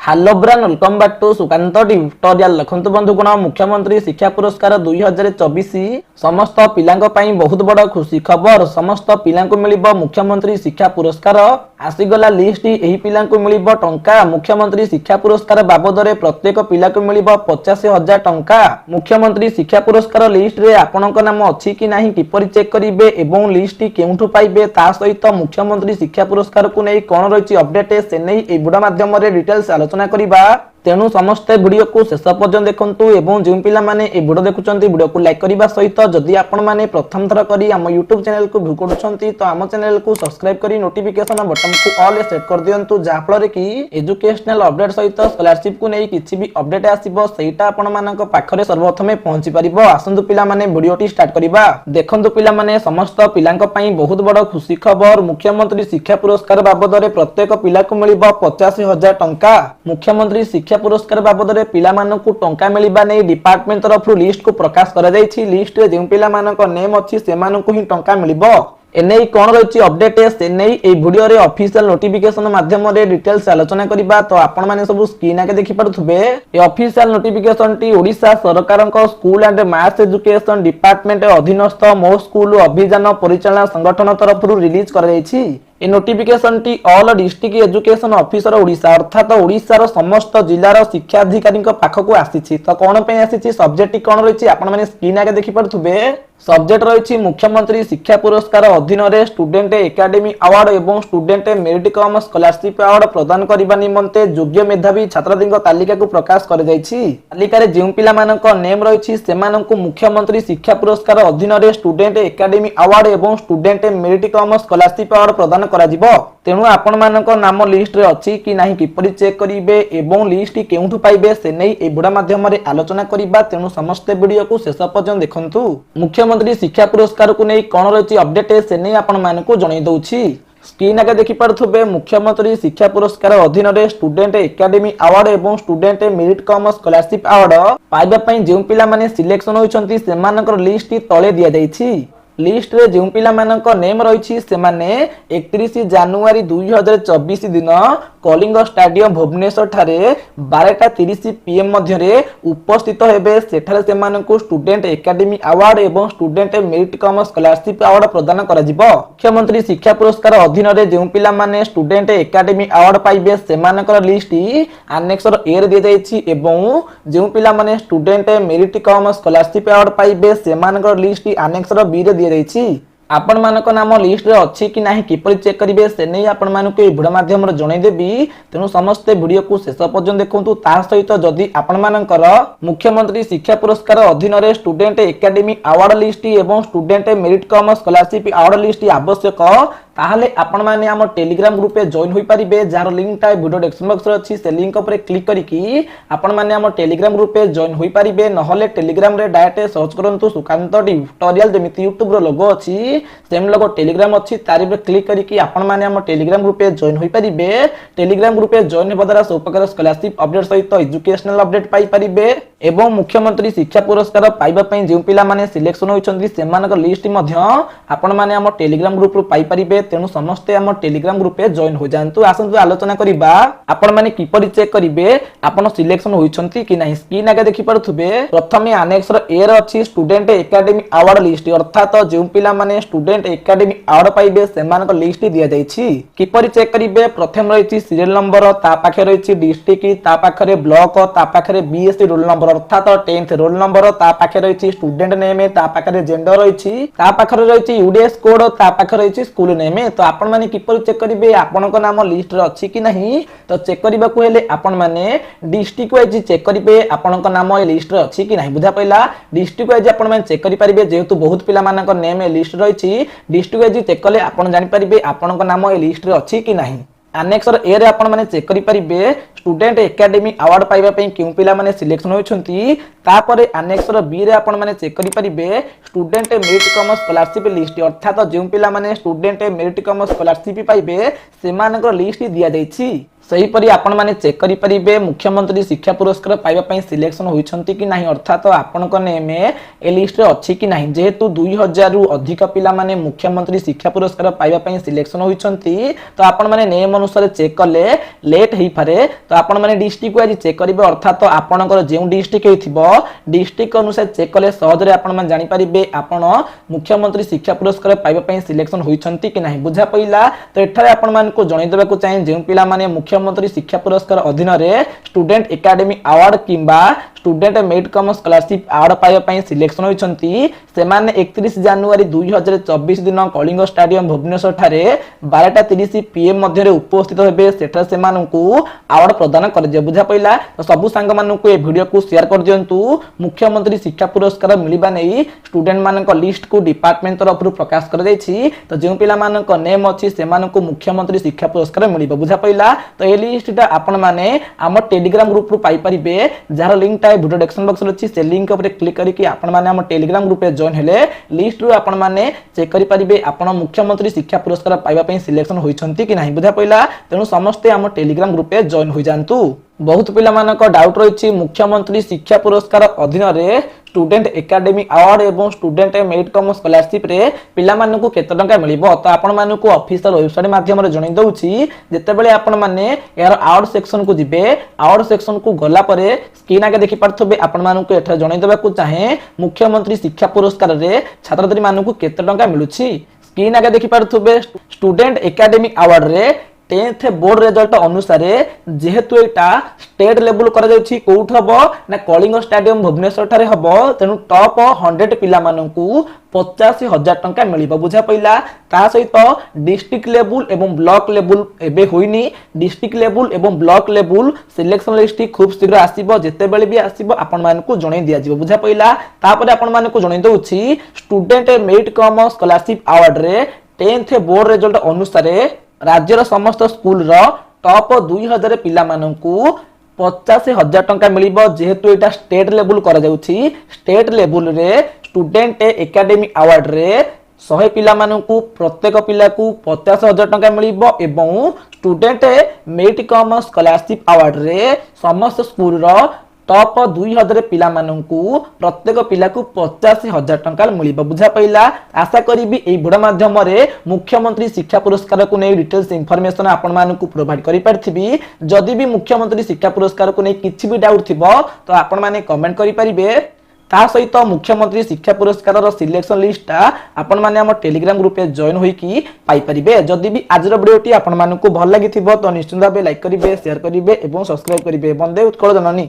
Hello ब्रान welcome back to Sukant tutorial. देखंतु बंधुगण मुख्यमंत्री शिक्षा पुरस्कार 2024 समस्त पिलांको पई बहुत बड़ खुशी खबर। समस्त पिलांको मिलिबो मुख्यमंत्री शिक्षा पुरस्कार। आसीगला लिस्ट एही पिलांको मिलिबो टंका। मुख्यमंत्री शिक्षा पुरस्कार बाबदरे प्रत्येक पिलाको मिलिबो 85,000 टंका। मुख्यमंत्री शिक्षा पुरस्कार लिस्ट रे आपनक नाम अछि कि नाही किपरि चेक करिवे एवं लिस्ट केउठु पाइबे ता सहित मुख्यमंत्री शिक्षा पुरस्कार को नै कोन रहिछि अपडेट से नै ए वीडियो माध्यम रे डिटेल्स आलोचना करिबा। तेणु समस्ते वीडियो को शेष पर्यंत देखंतु एवं जो पिला माने ए वीडियो देखुचंती वीडियो को लाइक करिबा सहित जदि आपण माने प्रथम थर करी हम YouTube चैनल को व्यू करूचंती तो हम चैनल को सब्सक्राइब करी नोटिफिकेशन बटन को ऑल सेट कर दियंतु जा फल कि एजुकेशनल अपडेट सहित स्कॉलरशिप को नै किछि भी अपडेट आसीबो सेटा आपण मानक पाखरे सर्वप्रथमे पहुंची परिबो। आसंतु पिला माने वीडियोटी स्टार्ट करिबा। देखंतु पिला माने समस्त पिलांक पई बहुत बड़ खुशी खबर। मुख्यमंत्री शिक्षा पुरस्कार बाबदरे प्रत्येक पिला को मिलिबो 85,000 टंका। मुख्यमंत्री शिक्षा पुरस्कार बाबदरे पिला मानकु टंका मिलिबा नै डिपार्टमेंट तरफ लिस्ट को प्रकाश करा जायछि। लिस्ट रे जेउ पिला मानक नेम अछि से मानकु ही टंका मिलिबो। एनै कोन रहिछि अपडेट से नै ए वीडियो रे ऑफिशियल नोटिफिकेशन माध्यम रे डिटेल्स आलोचना करिबा। तो आपण माने सब स्क्रीन आके देखि पड़थुबे ए ऑफिशियल नोटिफिकेशन टी ओडिशा सरकार को school and mass education department अधीनस्थ मो स्कूल अभियान परिचालन संगठन तरफ रिलीज करा जायछि। ए नोटिफिकेशन टी all district education officer Odisha अर्थात ओडिशा रो समस्त जिल्लार शिक्षा अधिकारी पाखक आसीछि। तो कोन पे आसीछि सब्जेक्ट कोन रहिछि आपण माने स्क्रीन आके देखि पड़थुबे। सब्जेक्ट रहिछि मुख्यमंत्री शिक्षा पुरस्कार अधीन रे स्टूडेंट एकेडमी अवार्ड एवं student merit cum scholarship award प्रदान करबा निमंते योग्य मेधावी छात्रदिंक तालिका को प्रकाश कर जायछि। तालिका रे जेउ पिला मानक नेम रहिछि सेमानंकु मुख्यमंत्री शिक्षा पुरस्कार अधीन रे स्टूडेंट एकेडमी अवार्ड एवं student merit cum scholarship award प्रदान करा जिवो। तेणु आपण मानक नाम लिस्ट रे अछि कि नाही किपरि चेक करिवे एवं लिस्ट केउठु पाइबे से नै ए बुडा माध्यम रे आलोचना करिबा। तेणु समस्त वीडियो को शेष पर्यंत देखंतु। मुख्यमंत्री शिक्षा पुरस्कार को नै कोन रहिछि अपडेट से नै आपण मानकु जणै दउछि। स्क्रीन आगे देखि पारथुबे मुख्यमंत्री शिक्षा पुरस्कार अधीन रे स्टूडेंट एकेडमी अवार्ड एवं student merit cum scholarship award पाइबा पई जेउ पिला माने सिलेक्शन होइछंती सेमानकर लिस्ट तळे दिया जायछि। लिस्ट रे जेउ पिला मानक नेम रहिछि से माने 31 जनवरी 2024 दिन कलिंग स्टेडियम भुवनेश्वर ठारे 12:30 PM मध्य रे उपस्थित हेबे। सेठारे से मानकु स्टूडेंट एकेडमी अवार्ड एवं student merit cum scholarship award प्रदान करा जिवो। मुख्यमंत्री शिक्षा पुरस्कार अधीन रे जेउ पिला माने स्टूडेंट एकेडमी अवार्ड पाइबे से मानकर लिस्ट अनेक्सर ए रे दे जायछि एवं जेउ पिला माने student merit cum scholarship award पाइबे से मानकर लिस्ट अनेक्सर बी रे दिया जायछि। आपण मानक नाम लिस्ट रे अछि कि नाही किपरि चेक करिवे से नै आपण मानक ए वीडियो माध्यम रे जणै देबी। तेनु समस्त वीडियो को शेष पर्यंत देखंतु। ता सहित जदि आपण मानकर मुख्यमंत्री शिक्षा पुरस्कार अधीन रे स्टूडेंट एकेडमी अवार्ड लिस्ट एवं student merit cum scholarship award list आवश्यक ताहले आपण माने हम टेलीग्राम ग्रुप पे जॉइन होई परिबे। जार लिंक टा वीडियो डिस्क्रिप्शन बॉक्स रे अछि। से लिंक ऊपर क्लिक करिकि आपण माने हम टेलीग्राम ग्रुप पे जॉइन होई परिबे। नहले टेलीग्राम रे डायरेक्ट सर्च करंतु सुकांत ट्यूटोरियल जेमिति YouTube रो लोगो अछि सेम लोगो टेलीग्राम अछि तारि पे क्लिक करिकि आपण माने हम टेलीग्राम ग्रुप पे जॉइन होई परिबे। टेलीग्राम ग्रुप पे जॉइन हेबा द्वारा सब प्रकार स्कॉलरशिप अपडेट सहित एजुकेशनल अपडेट पाई परिबे एवं मुख्यमंत्री शिक्षा पुरस्कार पाइबा पई जेउ पिला माने सिलेक्शन होइछन्ती सेमानक लिस्ट मध्य आपण माने हम टेलीग्राम ग्रुप रो पाई परिबे। तेणु समस्ते हम टेलीग्राम ग्रुप पे जॉइन हो जांतु। आसंतु आलोचना करिबा आपण माने किपरि चेक करिवे आपण सिलेक्शन होइछन्ती कि नाही। स्क्रीन आगे देखि पड़थुबे प्रथमे अनेक्सर ए रे अछि स्टूडेंट एकेडमी अवार्ड लिस्ट अर्थात जेउ पिला माने स्टूडेंट एकेडमी अवार्ड पाइबे सेमानक लिस्ट दिया जायछि। किपरि चेक करिवे प्रथम रहिछि सीरियल नंबर ता पाखे रहिछि डिस्ट्रिक्ट ता पाखरे ब्लॉक ता पाखरे बीएससी रोल नंबर अर्थात 10th रोल नंबर ता पाखे रहिछि स्टूडेंट नेम ता पाखरे जेंडर रहिछि ता पाखरे रहिछि यूडीएस कोड ता पाखरे रहिछि स्कूल नेम। तो आपण माने किपरि चेक करिवे आपनक नाम लिस्ट रे अछि कि नाही। तो चेक करिबा को हेले आपण माने डिस्ट्रिक्ट वाइज चेक करिवे आपनक नाम ए लिस्ट रे अछि कि नाही। बुझा पइला डिस्ट्रिक्ट वाइज आपण माने चेक करि परिबे जेहेतु बहुत पिला मानक नेम ए लिस्ट रहिछि। डिस्ट्रिक्ट वाइज चेक कले आपण जानि परिबे आपनक नाम ए लिस्ट रे अछि कि नाही। अनेक्सर ए रे आपण माने चेक करि परिबे स्टूडेंट एकेडमी अवार्ड पाइबा पई केउ पिला माने सिलेक्शन होइछन्ती तापर आनेक्सर बी रे आपण माने चेक करि परिबे student merit cum scholarship list अर्थात जो पिला माने स्टूडेंट मेरिट कम स्कॉलरशिप पाइबे सेमानकर लिस्ट दिया जाइछि। सेहीपरि आपण माने चेक करि परिबे मुख्यमंत्री शिक्षा पुरस्कार पाइबा पई सिलेक्शन होइछंती कि नाही अर्थात आपनक नेम ए लिस्ट रे अछि कि नाही। जेहेतु 2000 रु अधिक पिला माने मुख्यमंत्री शिक्षा पुरस्कार पाइबा पई सिलेक्शन होइछंती तो आपण माने नेम अनुसार चेक करले लेट हेई पारे तो आपण माने डिस्ट्रिक्ट को आज चेक करिवे अर्थात आपनकर जे डिस्ट्रिक्ट हेथिबो डिस्ट्रिक्ट अनुसार चेक करले सहज रे आपण माने जानि परिबे आपण मुख्यमंत्री शिक्षा पुरस्कार पाइबा पई सिलेक्शन होइछंती कि नाही। बुझा पइला तो एठारे आपण माने को जणै देबा को चाहे जे पिला माने मुख्यमंत्री शिक्षा पुरस्कार अधीन रे स्टूडेंट एकेडमी अवार्ड किंबा student merit cum scholarship award पाइबा पई सिलेक्शन होइछंती सेमाने 31 जनवरी 2024 दिन कलिंग स्टेडियम भुवनेश्वर ठारे 12:30 PM मध्य रे उपस्थित हेबे सेठा सेमानकु अवार्ड प्रदान कर जे। बुझा पइला तो सबु संग मानकु ए वीडियो को शेयर कर दियंतु। मुख्यमंत्री शिक्षा पुरस्कार मिलिबा नै स्टूडेंट मानक लिस्ट को डिपार्टमेंट तरफ प्रकाश कर दैछि तो जे पिला मानक नेम अछि सेमानकु मुख्यमंत्री शिक्षा पुरस्कार मिलिबो। बुझा पइला तो ए लिस्ट आपण माने हम टेलीग्राम ग्रुप रु पाई परिबे जार लिंक टा वीडियो डिस्क्रिप्शन बॉक्स रे अछि से लिंक ऊपर क्लिक करी कि आपण माने हम टेलीग्राम ग्रुप रे जॉइन हेले लिस्ट रु आपण माने चेक करि परिबे आपण मुख्यमंत्री शिक्षा पुरस्कार पाइबा पई सिलेक्शन होइछंती कि नाही। बुझा पइला तेनु समस्त हम टेलीग्राम ग्रुप रे जॉइन होई जानतु। बहुत पिला मानक डाउट रहिछि मुख्यमंत्री शिक्षा पुरस्कार अधीन रे स्टूडेंट एकेडमी अवार्ड एवं स्टूडेंट मेरिट कम स्कॉलरशिप रे पिला मानकु केते टंका मिलिबो तो आपण मानकु ऑफिशियल वेबसाइट माध्यम रे जणै दउछि। जेतेबेले आपण माने यार अवार्ड सेक्शन को जिबे अवार्ड सेक्शन को गला परे स्क्रीन आगे देखि पारथबे आपण मानकु एठा जणै देबा को चाहे मुख्यमंत्री शिक्षा पुरस्कार रे छात्रछात्री मानकु केते टंका मिलुछि स्क्रीन आगे देखि पारथबे स्टूडेंट एकेडमी अवार्ड रे 10th बोर्ड रिजल्ट अनुसार जेहेतु एटा स्टेट लेवल करा जाउछि कोउठ हबो ना कलिंग स्टेडियम भुवनेश्वर ठारे हबो तेनु टॉप 100 पिला मानकु 85,000 टंका मिलिबो। बुझा पइला ता सहित डिस्ट्रिक्ट लेवल एवं ब्लॉक लेवल एबे होइनी डिस्ट्रिक्ट लेवल एवं ब्लॉक लेवल सिलेक्शन लिस्ट खूब शीघ्र आसीबो जेते बेले भी आसीबो आपण मानकु जणै दिया जिवो। बुझा पइला तापर आपण मानकु जणै दउछि student merit cum scholarship award रे 10th बोर्ड रिजल्ट अनुसार राज्यर समस्त स्कूल रो टॉप 2000 पिला मानकु 85,000 टंका मिलिबो। जेहेतु एटा स्टेट लेवल करा जाउछि स्टेट लेवल रे स्टूडेंट एकेडमी अवार्ड रे 100 पिला मानकु प्रत्येक पिला को 50,000 टंका मिलिबो एवं student merit cum scholarship award रे समस्त स्कूल रो टॉप 2000 पिला मानकु प्रत्येक पिला को 85,000 टंका मिलिबो। बुझा पइला आशा करिबी एई वीडियो माध्यम रे मुख्यमंत्री शिक्षा पुरस्कार को नै डिटेल्स इंफॉर्मेशन आपण मानकु प्रोवाइड करि पारथिबी। जदि भी मुख्यमंत्री शिक्षा पुरस्कार को नै किछि भी डाउट थिबो तो आपण माने कमेंट करि परिबे। ता सहित मुख्यमंत्री शिक्षा पुरस्कार रो सिलेक्शन लिस्ट आपण माने हम टेलीग्राम ग्रुप रे जॉइन होई की पाई परिबे। जदि भी आज रो वीडियो टी आपण मानकु भल लागिथिबो तो निश्चित भाबे लाइक करिवे शेयर करिवे एवं सब्सक्राइब करिवे। बंदे उत्कल जननी।